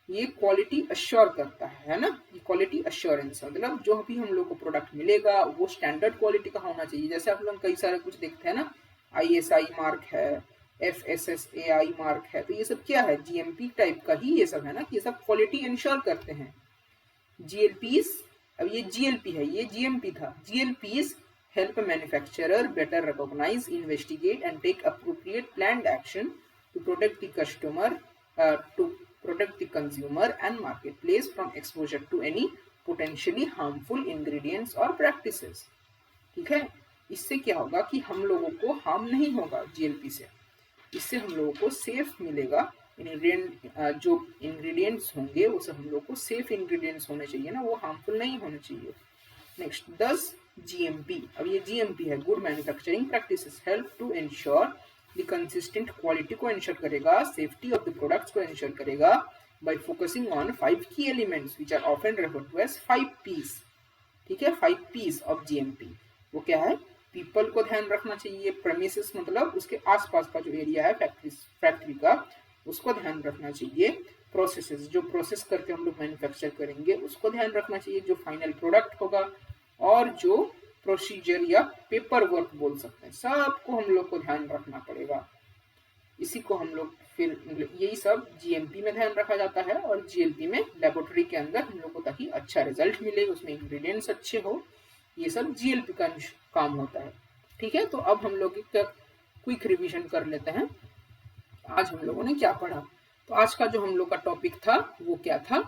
ये क्वालिटी अश्योर करता है ना, ये क्वालिटी अश्योरेंस मतलब जो भी हम लोग को प्रोडक्ट मिलेगा वो स्टैंडर्ड क्वालिटी का होना चाहिए। जैसे आप लोग कई सारे कुछ देखते हैं ना, ISI मार्क है, FSSAI मार्क है, तो ये सब क्या है? GMP टाइप का ही ये सब है ना, कि ये सब क्वालिटी इंश्योर करते हैं। GLPs, अब ये GLP है, ये GMP था। GLPs help a manufacturer better recognize, investigate and take appropriate planned action to protect the customer, to protect the consumer and marketplace from exposure to any potentially harmful ingredients or practices. ठीक है, इससे क्या होगा कि हम लोगों को harm नहीं होगा GLP से, इससे हम लोगों को सेफ मिलेगा। इंग्रेडिएंट जो इंग्रेडिएंट्स होंगे वो सब हम लोग को सेफ इंग्रेडिएंट्स होने चाहिए ना, वो हार्मफुल नहीं होने चाहिए। नेक्स्ट 10 GMP, अब ये GMP है, good manufacturing practices help to ensure the consistent quality को इंश्योर करेगा, सेफ्टी ऑफ द प्रोडक्ट्स को इंश्योर करेगा by focusing on 5 key elements which are often referred to as 5 P's। ठीक है, 5 P's ऑफ GMP। वो क्या है? पीपल को ध्यान रखना चाहिए, प्रेमिसेस मतलब उसके आसपास का जो एरिया है फैक्ट्री का, उसको ध्यान रखना चाहिए। प्रोसेसेस, जो प्रोसेस करके हम लोग मैन्युफैक्चर करेंगे उसको ध्यान रखना चाहिए, जो फाइनल प्रोडक्ट होगा, और जो प्रोसीजर या पेपर वर्क बोल सकते हैं, सबको हम लोग को ध्यान रखना पड़ेगा। इसी को हम लोग फिर यही सब GMP में ध्यान रखा जाता है, और GLP में लेबोरेटरी के अंदर हम लोग को ताकि अच्छा रिजल्ट मिले, उसमें इंग्रेडिएंट्स अच्छे हो, ये सब GLP का काम होता है। ठीक है, तो अब हम लोग एक क्विक रिवीजन कर लेते हैं, आज हम लोगों ने क्या पढ़ा। तो आज का जो हम लोग का टॉपिक था वो क्या था?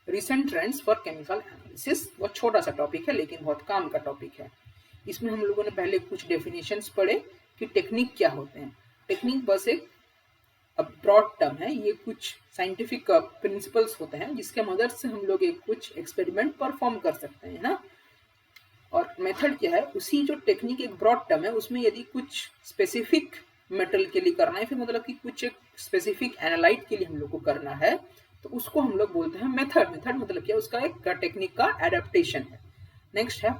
Recent trends for chemical analysis. वो छोटा सा टॉपिक है लेकिन बहुत काम का टॉपिक है। इसमें हम लोगों ने पहले कुछ डेफिनेशंस पढ़े कि टेक्निक क्या होते हैं। टेक्निक बस एक ब्रॉड टर्म है, ये कुछ साइंटिफिक प्रिंसिपल्स होते हैं जिसके मदद से हम लोग एक कुछ एक्सपेरिमेंट परफॉर्म कर सकते हैं ना। और मेथड क्या है? उसी जो टेक्निक एक ब्रॉड टर्म है, उसमें यदि कुछ स्पेसिफिक मेटल के लिए करना है, फिर मतलब कि कुछ एक स्पेसिफिक एनालाइट के लिए हम लोग को करना है, तो उसको हम लोग बोलते हैं मेथड। मेथड मतलब क्या? उसका एक टेक्निक का एडेप्टेशन है। नेक्स्ट है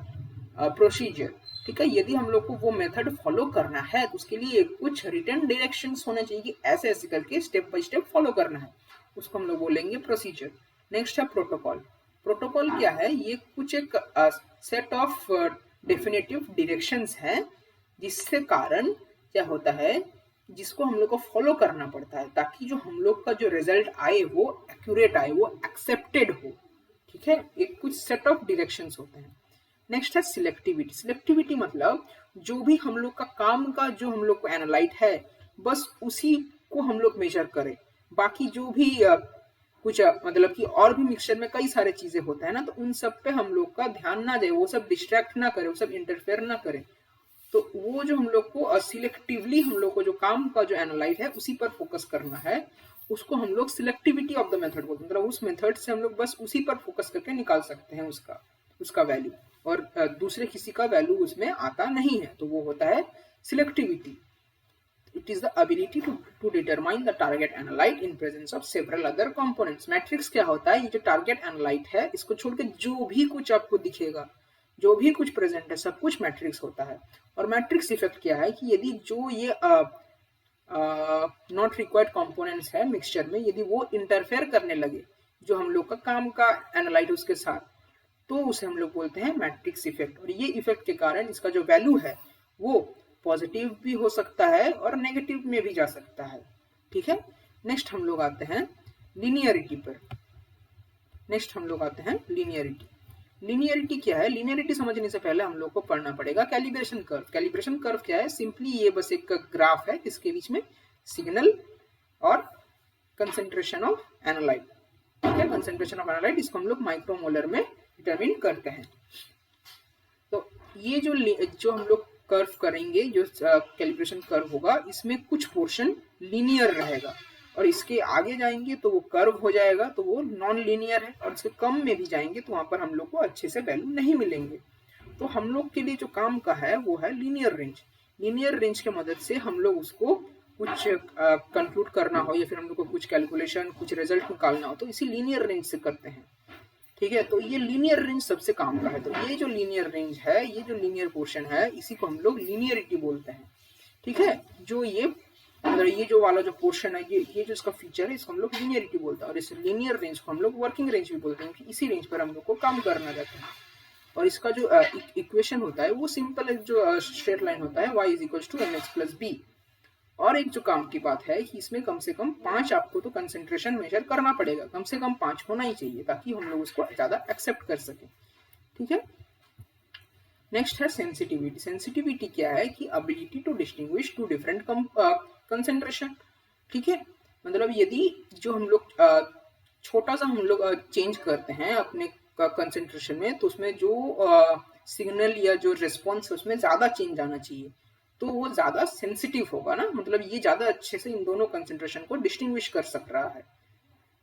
प्रोसीजर। ठीक है, यदि हम लोग को वो मेथड फॉलो करना है तो उसके लिए कुछ रिटन डायरेक्शंस होने चाहिए कि ऐसे ऐसे करके स्टेप बाय स्टेप फॉलो करना है, उसको हम लोग बोलेंगे प्रोसीजर। नेक्स्ट है प्रोटोकॉल। प्रोटोकॉल क्या है? ये कुछ एक सेट ऑफ डेफिनेटिव डायरेक्शंस हैं जिससे कारण क्या होता है, जिसको हम लोग को फॉलो करना पड़ता है ताकि जो हम लोग का जो रिजल्ट आए वो एक्यूरेट आए, वो एक्सेप्टेड हो। ठीक है, एक कुछ सेट ऑफ डायरेक्शंस होते हैं। नेक्स्ट है सिलेक्टिविटी। सिलेक्टिविटी मतलब जो भी हम लोग का काम का जो हम लोग को एनालाइट है बस उसी को हम लोग मेजर करें, बाकी जो भी कुछ मतलब कि और भी मिक्सचर में कई सारे चीजें होते हैं ना, तो उन सब पे हम लोग का ध्यान ना दे, वो सब डिस्ट्रैक्ट ना करे, वो सब इंटरफेयर ना करे। तो वो जो हम लोग को सिलेक्टिवली हम लोग को जो काम का जो एनालाइट है उसी पर फोकस करना है, उसको हम लोग सिलेक्टिविटी ऑफ द मेथड बोलते हैं। मतलब उस मेथड से हम लोग बस उसी पर फोकस करके निकाल सकते हैं उसका वैल्यू, और दूसरे किसी का वैल्यू उसमें आता नहीं है, तो वो होता है selectivity. It is the ability to determine the target analyte in presence of several other components. Matrix क्या होता है? ये जो टारगेट एनालाइट है इसको छोड़ के जो भी कुछ आपको दिखेगा, जो भी कुछ प्रेजेंट है, सब कुछ मैट्रिक्स होता है। और मैट्रिक्स इफेक्ट क्या है कि यदि जो ये नॉट रिक्वायर्ड कंपोनेंट्स है मिक्सचर में, यदि वो इंटरफेयर करने लगे जो हम लोग का काम का एनालाइट उसके साथ, तो उसे हम लोग बोलते हैं मैट्रिक्स इफेक्ट। और ये इफेक्ट के कारण इसका जो वैल्यू है वो पॉजिटिव भी हो सकता है और नेगेटिव में भी जा सकता है। ठीक है, नेक्स्ट हम लोग आते हैं लीनियरिटी पर। लीनियरिटी क्या है? लीनियरिटी समझने से पहले हम लोग को पढ़ना पड़ेगा कैलिब्रेशन कर्व। कैलिब्रेशन कर्व क्या है? सिंपली ये बस एक ग्राफ है जिसके बीच में सिग्नल और कंसेंट्रेशन ऑफ एनालाइट। ठीक है, कंसेंट्रेशन ऑफ एनालाइट इसको हम लोग माइक्रोमोलर में डिटरमिन करते हैं। तो ये जो हम लोग कर्व करेंगे, जो कैलिब्रेशन कर्व होगा, इसमें कुछ पोर्शन लीनियर रहेगा और इसके आगे जाएंगे तो वो कर्व हो जाएगा, तो वो नॉन लीनियर है, और इसके कम में भी जाएंगे तो वहां पर हम लोग को अच्छे से वैल्यू नहीं मिलेंगे। तो हम लोग के लिए जो काम का है वो है लीनियर रेंज। लीनियर रेंज के मदद से हम लोग उसको कुछ कंक्लूड करना हो या फिर हम लोग को कुछ कैलकुलेशन, कुछ रिजल्ट निकालना हो, तो इसी लीनियर रेंज से करते हैं। ठीक है, तो ये लीनियर रेंज सबसे काम का है। तो ये जो लीनियर रेंज है, ये जो लीनियर पोर्शन है, इसी को हम लोग लीनियरिटी बोलते हैं। ठीक है। जो ये मतलब ये जो वाला जो पोर्शन है, ये जो इसका फीचर है, इसको हम लोग लीनियरिटी बोलते हैं, और इस लीनियर रेंज को हम लोग वर्किंग रेंज भी बोलते हैं, इसी रेंज पर हम लोग को काम करना रहता है। और इसका जो इक्वेशन होता है वो सिंपल एक जो स्ट्रेट लाइन होता है, y is equal to mx plus B. और एक जो काम की बात है कि इसमें कम से कम 5 आपको तो कंसेंट्रेशन मेजर करना पड़ेगा, कम से कम 5 होना ही चाहिए ताकि हम लोग उसको ज्यादा एक्सेप्ट कर सके। ठीक है। नेक्स्ट है सेंसिटिविटी। सेंसिटिविटी क्या है कि ability to distinguish two different concentration. ठीक है। मतलब यदि जो हम लोग छोटा सा हम लोग चेंज करते हैं अपने कंसेंट्रेशन में, तो उसमें जो सिग्नल या जो रिस्पॉन्स है उसमें ज्यादा चेंज आना चाहिए, तो वो ज्यादा सेंसिटिव होगा ना, मतलब ये ज्यादा अच्छे से इन दोनों कंसेंट्रेशन को डिस्टिंग्विश कर सक रहा है,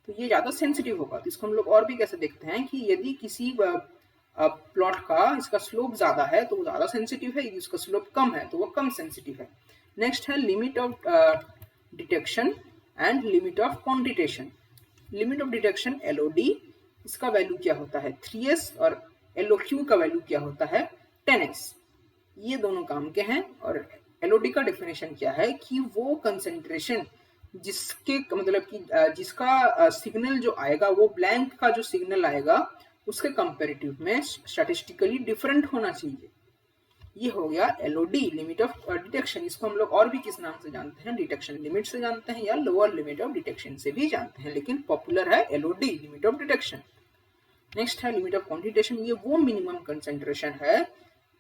तो ये ज्यादा सेंसिटिव होगा। तो इसको हम लोग और भी कैसे देखते हैं कि यदि किसी प्लॉट का इसका स्लोप ज्यादा है तो वो ज्यादा सेंसिटिव है, यदि उसका स्लोप कम है तो वो कम सेंसिटिव है। नेक्स्ट है limit of detection and limit of quantitation. Limit of detection LOD, इसका वैल्यू क्या होता है 3s, और LOQ का वैल्यू क्या होता है 10s। ये दोनों काम के हैं। और LOD का डेफिनेशन क्या है कि वो कंसेंट्रेशन जिसके मतलब कि जिसका सिग्नल जो आएगा वो ब्लैंक का जो सिग्नल आएगा उसके कंपैरेटिव में स्टैटिस्टिकली डिफरेंट होना चाहिए। ये हो गया LOD, लिमिट ऑफ डिटेक्शन। इसको हम लोग और भी किस नाम से जानते हैं, डिटेक्शन लिमिट से जानते हैं या लोअर लिमिट ऑफ डिटेक्शन से भी जानते हैं, लेकिन पॉपुलर है LOD, limit of detection. Next है लिमिट ऑफ क्वांटिटेशन। ये वो मिनिमम कंसेंट्रेशन है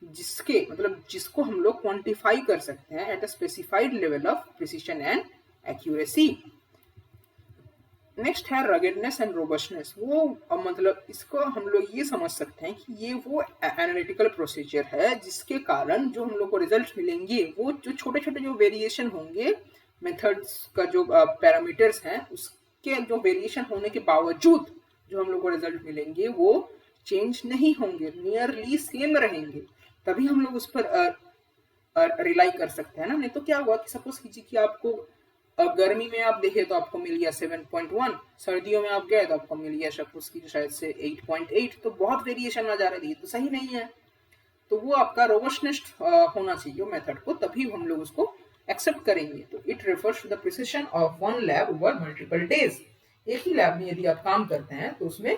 जिसके मतलब जिसको हम लोग क्वांटिफाई कर सकते हैं at a specified level of precision and accuracy. Next है रगेडनेस एंड रोबस्टनेस। वो मतलब इसको हम लोग ये समझ सकते हैं कि ये वो एनालिटिकल प्रोसीजर है जिसके कारण जो हम लोग को रिजल्ट मिलेंगे वो जो छोटे छोटे जो वेरिएशन होंगे मेथड्स का जो पैरामीटर्स हैं उसके जो वेरिएशन होने के बावजूद जो हम लोग को रिजल्ट मिलेंगे वो चेंज नहीं होंगे, नियरली सेम रहेंगे, तभी हम लोग उस पर रिलाई कर सकते हैं ना। नहीं तो क्या हुआ कि सपोज कीजिए कि आपको गर्मी में आप देखे तो आपको मिल गया 7.1, सर्दियों में आप गए तो आपको मिल गया सपोज की शायद से 8.8, तो बहुत वेरिएशन आ जा रही है, तो सही नहीं है। तो वो आपका रोबस्टनेस होना चाहिए मेथड को, तभी हम लोग उसको एक्सेप्ट करेंगे। तो it refers to the precision of one lab over multiple days. एक ही लैब में यदि आप काम करते हैं तो उसमें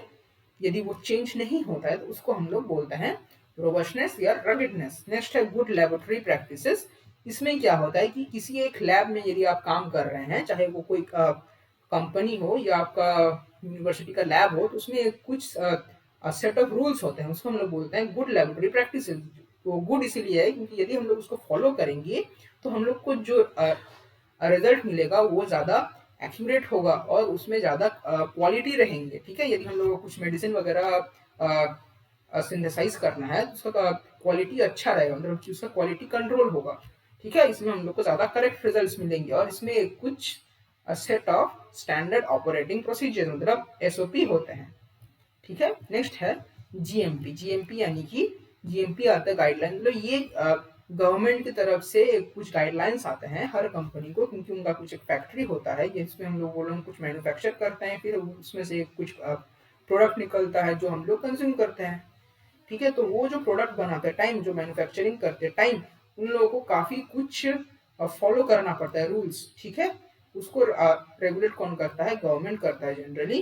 यदि वो चेंज नहीं होता है तो उसको हम लोग बोलते हैं रोबस्टनेस या रगेडनेस। नेक्स्ट है गुड लैबोरेटरी प्रैक्टिसेस। इसमें क्या होता है कि किसी एक लैब में यदि आप काम कर रहे हैं, चाहे वो कोई कंपनी हो या आपका यूनिवर्सिटी का लैब हो, तो उसमें कुछ सेट ऑफ रूल्स होते हैं, उसको हम लोग बोलते हैं गुड लैबोरेटरी प्रैक्टिसेस। तो गुड इसीलिए है क्योंकि यदि हम लोग उसको फॉलो करेंगे तो हम लोग को जो रिजल्ट मिलेगा वो ज्यादा एक्यूरेट होगा और उसमें ज्यादा क्वालिटी रहेंगे। ठीक है। यदि हम लोग को कुछ मेडिसिन वगैरह सिंथेसाइज करना है तो उसका क्वालिटी अच्छा रहेगा, मतलब कि उसका क्वालिटी कंट्रोल होगा। ठीक है। इसमें हम लोग को ज्यादा करेक्ट रिजल्ट्स मिलेंगे और इसमें कुछ set of standard operating procedure मतलब SOP होते हैं। ठीक है। नेक्स्ट है GMP। GMP यानी कि GMP आता है गाइडलाइन, मतलब ये गवर्नमेंट की तरफ से कुछ गाइडलाइंस आते हैं हर कंपनी को, क्योंकि उनका कुछ एक फैक्ट्री होता है जिसमें हम लोग वो लोग कुछ मैन्युफैक्चर करते हैं, फिर उसमें से कुछ प्रोडक्ट निकलता है जो हम लोग कंज्यूम करते हैं। ठीक है। तो वो जो प्रोडक्ट बनाते हैं टाइम, जो मैन्युफैक्चरिंग करते हैं टाइम, उन लोगों को काफी कुछ फॉलो करना पड़ता है रूल्स। ठीक है। उसको रेगुलेट कौन करता है, गवर्नमेंट करता है जनरली,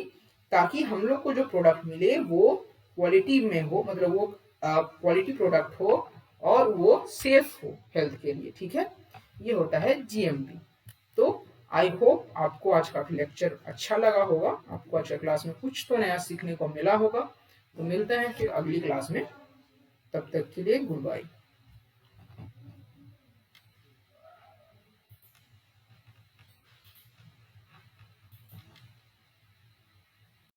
ताकि हम लोग को जो प्रोडक्ट मिले वो क्वालिटी में हो, मतलब वो क्वालिटी प्रोडक्ट हो और वो सेफ हो हेल्थ के लिए। ठीक है। ये होता है GMP। तो आई होप आपको आज का लेक्चर अच्छा लगा होगा, आपको आज क्लास में कुछ तो नया सीखने को मिला होगा। तो मिलते हैं फिर अगली क्लास में, तब तक के लिए गुड बाय।